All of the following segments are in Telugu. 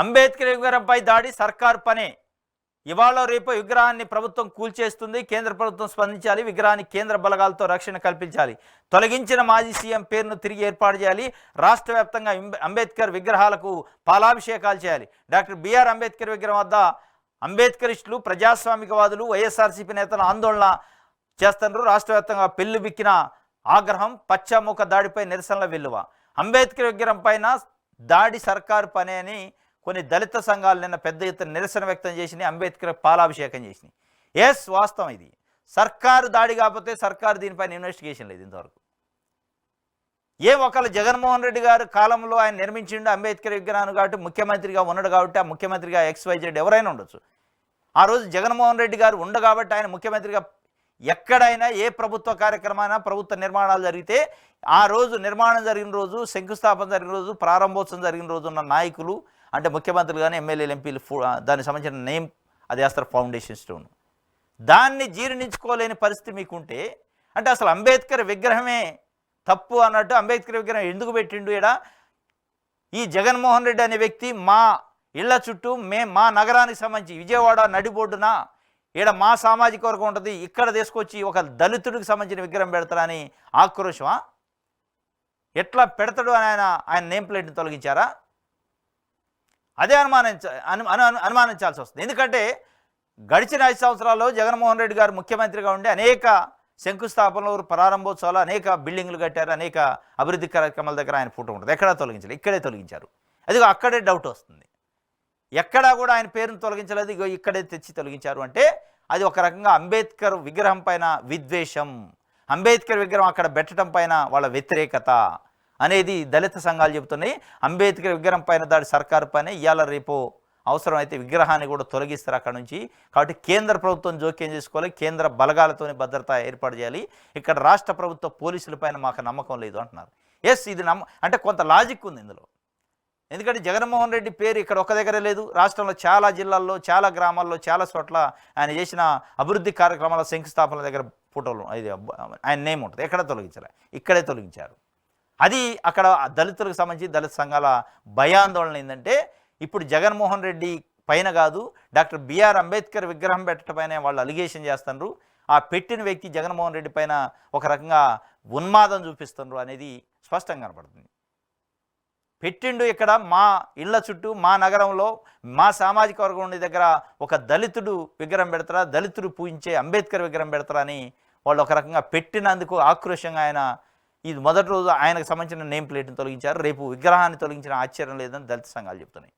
అంబేద్కర్ విగ్రహంపై దాడి సర్కారు పనే. ఇవాళ రేపు విగ్రహాన్ని ప్రభుత్వం కూల్చేస్తుంది. కేంద్ర ప్రభుత్వం స్పందించాలి. విగ్రహానికి కేంద్ర బలగాలతో రక్షణ కల్పించాలి. తొలగించిన మాజీ సీఎం పేరును తిరిగి ఏర్పాటు చేయాలి. రాష్ట్ర వ్యాప్తంగా అంబేద్కర్ విగ్రహాలకు పాలాభిషేకాలు చేయాలి. డాక్టర్ బిఆర్ అంబేద్కర్ విగ్రహం వద్ద అంబేద్కరిస్టులు, ప్రజాస్వామికవాదులు, వైఎస్ఆర్సీపీ నేతలు ఆందోళన చేస్తున్నారు. రాష్ట్ర వ్యాప్తంగా పెళ్లి బిక్కిన ఆగ్రహం, పశ్చాముఖ దాడిపై నిరసనల వెల్లువ. అంబేద్కర్ విగ్రహం పైన దాడి సర్కారు పని అని కొన్ని దళిత సంఘాలు నిన్న పెద్ద ఎత్తున నిరసన వ్యక్తం చేసినాయి. అంబేద్కర్ పాలాభిషేకం చేసినాయి. ఎస్, వాస్తవం ఇది. సర్కారు దాడి కాకపోతే సర్కారు దీనిపైన ఇన్వెస్టిగేషన్ లేదు ఇంతవరకు. ఒకళ్ళు జగన్మోహన్ రెడ్డి గారు కాలంలో ఆయన నిర్మించిండు అంబేద్కర్ విగ్రహాన్ని కాబట్టి ముఖ్యమంత్రిగా ఉన్నాడు కాబట్టి ఆ ముఖ్యమంత్రిగా XYZ ఎవరైనా ఉండొచ్చు. ఆ రోజు జగన్మోహన్ రెడ్డి గారు ఉండ కాబట్టి ఆయన ముఖ్యమంత్రిగా ఎక్కడైనా ఏ ప్రభుత్వ కార్యక్రమైనా ప్రభుత్వ నిర్మాణాలు జరిగితే ఆ రోజు నిర్మాణం జరిగిన రోజు, శంకుస్థాపన జరిగిన రోజు, ప్రారంభోత్సవం జరిగిన రోజు ఉన్న నాయకులు అంటే ముఖ్యమంత్రులు కానీ ఎమ్మెల్యేలు, ఎంపీలు దానికి సంబంధించిన నేమ్ అది వేస్తారు, ఫౌండేషన్ స్టోన్. దాన్ని జీర్ణించుకోలేని పరిస్థితి మీకుంటే అంటే అసలు అంబేద్కర్ విగ్రహమే తప్పు అన్నట్టు అంబేద్కర్ విగ్రహం ఎందుకు పెట్టిండు? ఈ జగన్మోహన్ రెడ్డి అనే వ్యక్తి మా ఇళ్ల చుట్టూ మా నగరానికి సంబంధించి విజయవాడ నడిబొడ్డున మా సామాజిక వర్గం ఉంటుంది, ఇక్కడ తీసుకొచ్చి ఒక దళితుడికి సంబంధించిన విగ్రహం పెడతారని ఆక్రోశమా? ఎట్లా పెడతాడు అని ఆయన నేమ్ ప్లేట్ని తొలగించారా? అదే అనుమానించాల్సి వస్తుంది. ఎందుకంటే గడిచిన 5 సంవత్సరాల్లో జగన్మోహన్ రెడ్డి గారు ముఖ్యమంత్రిగా ఉండి అనేక శంకుస్థాపనలు, ప్రారంభోత్సవాలు, అనేక బిల్డింగ్లు కట్టారు, అనేక అభివృద్ధి కార్యక్రమాల దగ్గర ఆయన ఫోటో ఉంటుంది. ఎక్కడా తొలగించాలి, ఇక్కడే తొలగించారు. అదిగో అక్కడే డౌట్ వస్తుంది. ఎక్కడా కూడా ఆయన పేరును తొలగించలేదు, ఇగో ఇక్కడే తెచ్చి తొలగించారు అంటే అది ఒక రకంగా అంబేద్కర్ విగ్రహం పైన విద్వేషం, అంబేద్కర్ విగ్రహం అక్కడ పెట్టడం పైన వాళ్ళ వ్యతిరేకత అనేది దళిత సంఘాలు చెబుతున్నాయి. అంబేద్కర్ విగ్రహం పైన దాడి సర్కారు పైన ఇవాళ రేపు అవసరమైతే విగ్రహాన్ని కూడా తొలగిస్తారు అక్కడ నుంచి. కాబట్టి కేంద్ర ప్రభుత్వం జోక్యం చేసుకోవాలి, కేంద్ర బలగాలతోనే భద్రత ఏర్పాటు చేయాలి. ఇక్కడ రాష్ట్ర ప్రభుత్వ పోలీసుల పైన మాకు నమ్మకం లేదు అంటున్నారు. ఎస్, ఇది అంటే కొంత లాజిక్ ఉంది ఇందులో. ఎందుకంటే జగన్మోహన్ రెడ్డి పేరు ఇక్కడ ఒక దగ్గరే లేదు, రాష్ట్రంలో చాలా జిల్లాల్లో, చాలా గ్రామాల్లో, చాలా చోట్ల ఆయన చేసిన అభివృద్ధి కార్యక్రమాల శంకుస్థాపనల దగ్గర ఫోటోలు ఇది ఆయన నేమ్ ఉంటుంది. ఎక్కడ తొలగించాలి, ఇక్కడే తొలగించారు. అది అక్కడ దళితులకు సంబంధించి దళిత సంఘాల భయాందోళన ఏంటంటే ఇప్పుడు జగన్మోహన్ రెడ్డి పైన కాదు, డాక్టర్ బిఆర్ అంబేద్కర్ విగ్రహం పెట్టడంపైన వాళ్ళు అలిగేషన్ చేస్తున్నారు. ఆ పెట్టిన వ్యక్తి జగన్మోహన్ రెడ్డి పైన ఒక రకంగా ఉన్మాదం చూపిస్తున్నారు అనేది స్పష్టంగా కనపడుతుంది. పెట్టిండు ఇక్కడ మా ఇళ్ల చుట్టూ, మా నగరంలో, మా సామాజిక వర్గం ఉండే దగ్గర ఒక దళితుడు విగ్రహం పెడతారా, దళితుడు పూజించే అంబేద్కర్ విగ్రహం పెడతారా అని వాళ్ళు ఒక రకంగా పెట్టినందుకు ఆక్రోషంగా ఆయన ఇది మొదటి రోజు ఆయనకు సంబంధించిన నేమ్ ప్లేట్ని తొలగించారు. రేపు విగ్రహాన్ని తొలగించిన ఆశ్చర్యం లేదని దళిత సంఘాలు చెప్తున్నాయి.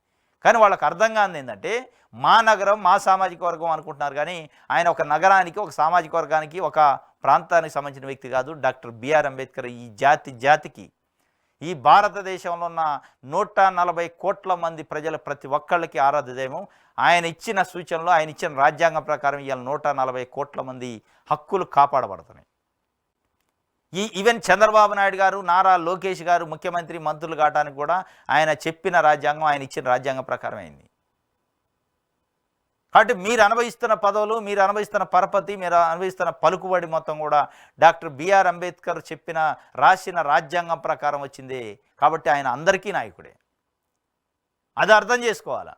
కానీ వాళ్ళకి అర్థం కానిది ఏంటంటే మా నగరం, మా సామాజిక వర్గం అనుకుంటున్నారు. కానీ ఆయన ఒక నగరానికి, ఒక సామాజిక వర్గానికి, ఒక ప్రాంతానికి సంబంధించిన వ్యక్తి కాదు. డాక్టర్ బిఆర్ అంబేద్కర్ ఈ జాతికి, ఈ భారతదేశంలో ఉన్న 140 కోట్ల మంది ప్రజల ప్రతి ఒక్కళ్ళకి ఆరాధ్య దైవం. ఆయన ఇచ్చిన సూచనలు, ఆయన ఇచ్చిన రాజ్యాంగం ప్రకారం ఇవాళ 140 కోట్ల మంది హక్కులు కాపాడబడుతున్నాయి. ఈవెన్ చంద్రబాబు నాయుడు గారు, నారా లోకేష్ గారు ముఖ్యమంత్రి, మంత్రులు కావడానికి కూడా ఆయన చెప్పిన రాజ్యాంగం, ఆయన ఇచ్చిన రాజ్యాంగం ప్రకారం అయింది. కాబట్టి మీరు అనుభవిస్తున్న పదవులు, మీరు అనుభవిస్తున్న పరపతి, మీరు అనుభవిస్తున్న పలుకుబడి మొత్తం కూడా డాక్టర్ బిఆర్ అంబేద్కర్ రాసిన రాజ్యాంగం ప్రకారం వచ్చింది. కాబట్టి ఆయన అందరికీ నాయకుడే. అది అర్థం చేసుకోవాలా.